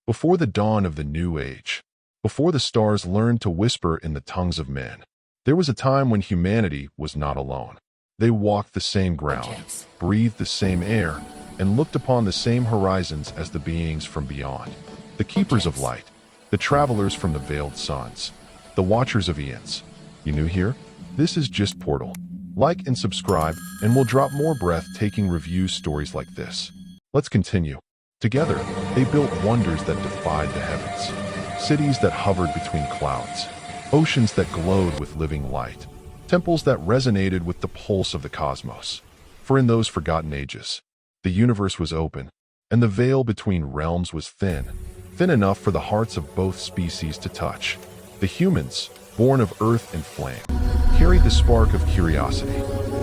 Before the dawn of the New Age, before the stars learned to whisper in the tongues of men, there was a time when humanity was not alone. They walked the same ground, breathed the same air, and looked upon the same horizons as the beings from beyond. The keepers of light, the travelers from the veiled suns, the watchers of eons. You new here? This is just Portal. Like and subscribe, and we'll drop more breathtaking review stories like this. Let's continue. Together, they built wonders that defied the heavens. Cities that hovered between clouds. Oceans that glowed with living light. Temples that resonated with the pulse of the cosmos. For in those forgotten ages, the universe was open, and the veil between realms was thin enough for the hearts of both species to touch. The humans, born of earth and flame, carried the spark of curiosity.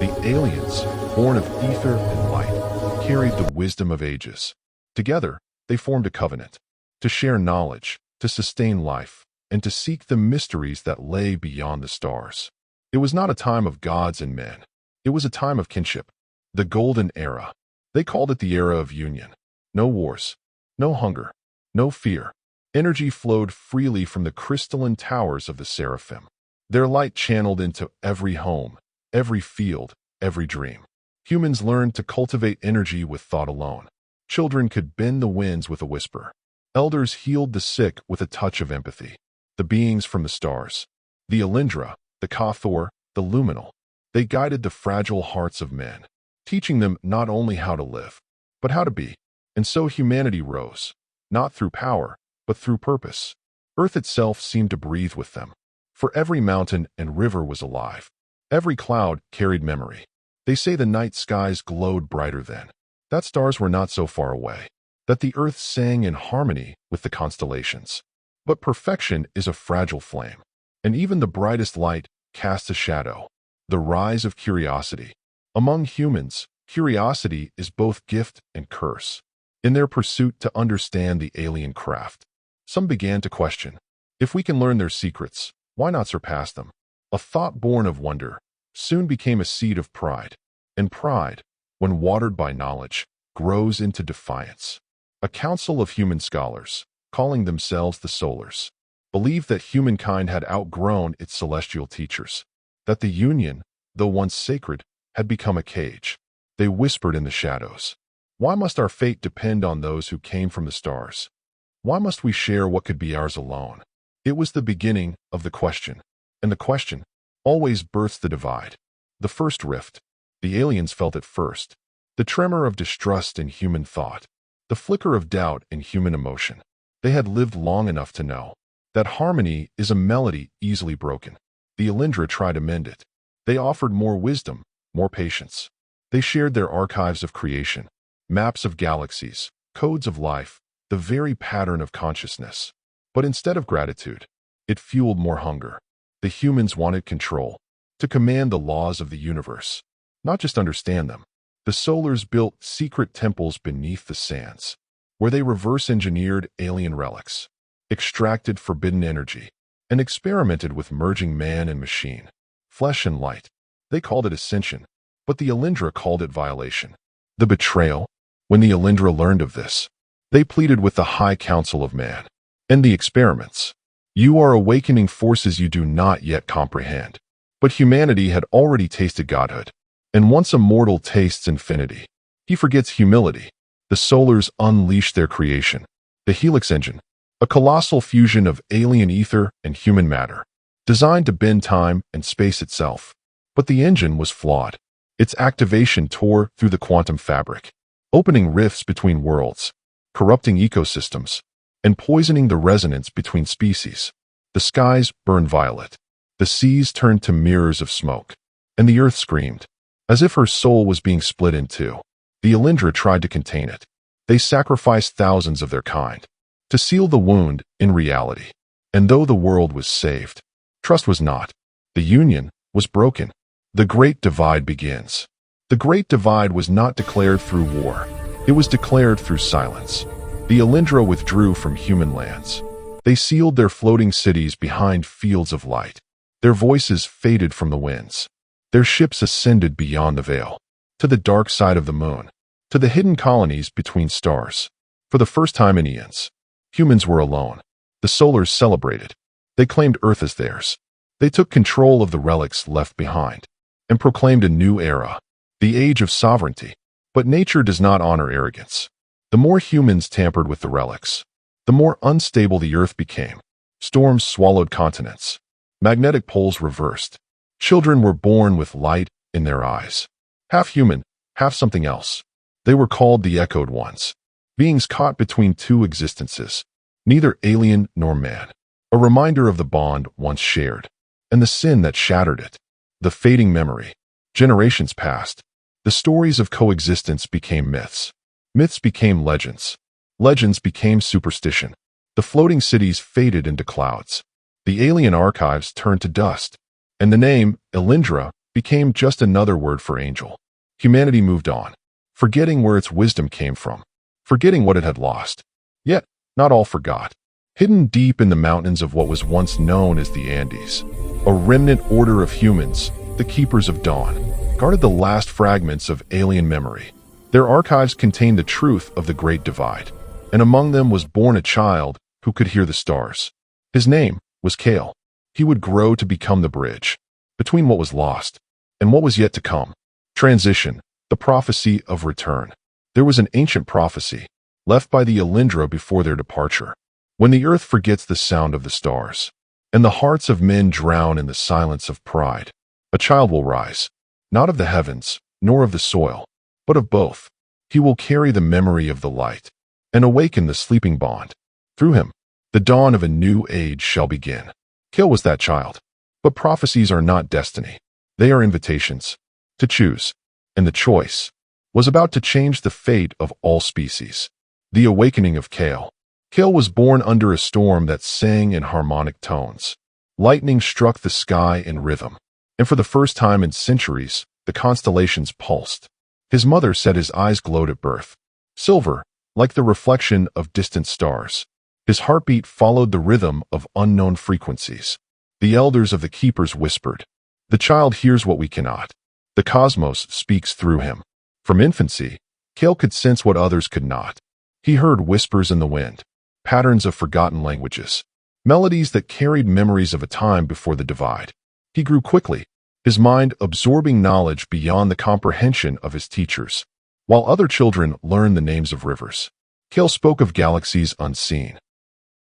The aliens, born of ether and light, carried the wisdom of ages. Together, they formed a covenant, to share knowledge, to sustain life, and to seek the mysteries that lay beyond the stars. It was not a time of gods and men. It was a time of kinship, the golden era. They called it the era of union. No wars, no hunger, no fear. Energy flowed freely from the crystalline towers of the seraphim. Their light channeled into every home, every field, every dream. Humans learned to cultivate energy with thought alone. Children could bend the winds with a whisper. Elders healed the sick with a touch of empathy. The beings from the stars, the Alindra, the Kathor, the Luminal, they guided the fragile hearts of men, teaching them not only how to live, but how to be. And so humanity rose, not through power, but through purpose. Earth itself seemed to breathe with them, for every mountain and river was alive. Every cloud carried memory. They say the night skies glowed brighter then, that stars were not so far away, that the earth sang in harmony with the constellations. But perfection is a fragile flame, and even the brightest light casts a shadow. The rise of curiosity. Among humans, curiosity is both gift and curse. In their pursuit to understand the alien craft, some began to question, if we can learn their secrets, why not surpass them? A thought born of wonder soon became a seed of pride, and pride, when watered by knowledge, grows into defiance. A council of human scholars, calling themselves the Solars, believed that humankind had outgrown its celestial teachers, that the union, though once sacred, had become a cage. They whispered in the shadows, why must our fate depend on those who came from the stars? Why must we share what could be ours alone? It was the beginning of the question, and the question always births the divide. The first rift. The aliens felt it first. The tremor of distrust in human thought. The flicker of doubt in human emotion. They had lived long enough to know that harmony is a melody easily broken. The Alindra tried to mend it. They offered more wisdom, more patience. They shared their archives of creation, maps of galaxies, codes of life, the very pattern of consciousness. But instead of gratitude, it fueled more hunger. The humans wanted control, to command the laws of the universe, not just understand them. The Solars built secret temples beneath the sands, where they reverse-engineered alien relics, extracted forbidden energy, and experimented with merging man and machine, flesh and light. They called it ascension, but the Alindra called it violation. The betrayal. When the Alindra learned of this, they pleaded with the High Council of Man. And the experiments. You are awakening forces you do not yet comprehend. But humanity had already tasted godhood. And once a mortal tastes infinity, he forgets humility. The Solars unleashed their creation, the Helix engine, a colossal fusion of alien ether and human matter, designed to bend time and space itself. But the engine was flawed. Its activation tore through the quantum fabric, opening rifts between worlds, corrupting ecosystems, and poisoning the resonance between species. The skies burned violet. The seas turned to mirrors of smoke, and the earth screamed, as if her soul was being split in two. The Alindra tried to contain it. They sacrificed thousands of their kind to seal the wound in reality. And though the world was saved, trust was not. The union was broken. The Great Divide begins. The Great Divide was not declared through war. It was declared through silence. The Alindra withdrew from human lands. They sealed their floating cities behind fields of light. Their voices faded from the winds. Their ships ascended beyond the veil, to the dark side of the moon, to the hidden colonies between stars. For the first time in eons, Humans were alone. The Solars celebrated. They claimed Earth as theirs. They took control of the relics left behind and proclaimed a new era, the age of sovereignty. But nature does not honor arrogance. The more humans tampered with the relics, the more unstable the Earth became. Storms swallowed continents. Magnetic poles reversed. Children were born with light in their eyes. Half human, half something else. They were called the Echoed Ones. Beings caught between two existences, neither alien nor man. A reminder of the bond once shared, and the sin that shattered it. The fading memory. Generations passed. The stories of coexistence became myths. Myths became legends. Legends became superstition. The floating cities faded into clouds. The alien archives turned to dust. And the name, Elindra, became just another word for angel. Humanity moved on, forgetting where its wisdom came from, forgetting what it had lost. Yet, not all forgot. Hidden deep in the mountains of what was once known as the Andes, a remnant order of humans, the Keepers of Dawn, guarded the last fragments of alien memory. Their archives contained the truth of the Great Divide, and among them was born a child who could hear the stars. His name was Kale. He would grow to become the bridge between what was lost and what was yet to come. Transition, the prophecy of return. There was an ancient prophecy, left by the Elindra before their departure. When the earth forgets the sound of the stars, and the hearts of men drown in the silence of pride, a child will rise, not of the heavens, nor of the soil, but of both. He will carry the memory of the light, and awaken the sleeping bond. Through him, the dawn of a new age shall begin. Kale was that child. But prophecies are not destiny. They are invitations to choose, and the choice was about to change the fate of all species. The awakening of Kale. Kale was born under a storm that sang in harmonic tones. Lightning struck the sky in rhythm, and for the first time in centuries, the constellations pulsed. His mother said his eyes glowed at birth, silver, like the reflection of distant stars. His heartbeat followed the rhythm of unknown frequencies. The elders of the Keepers whispered, "The child hears what we cannot." The cosmos speaks through him. From infancy, Kale could sense what others could not. He heard whispers in the wind, patterns of forgotten languages, melodies that carried memories of a time before the divide. He grew quickly, his mind absorbing knowledge beyond the comprehension of his teachers. While other children learned the names of rivers, Kale spoke of galaxies unseen,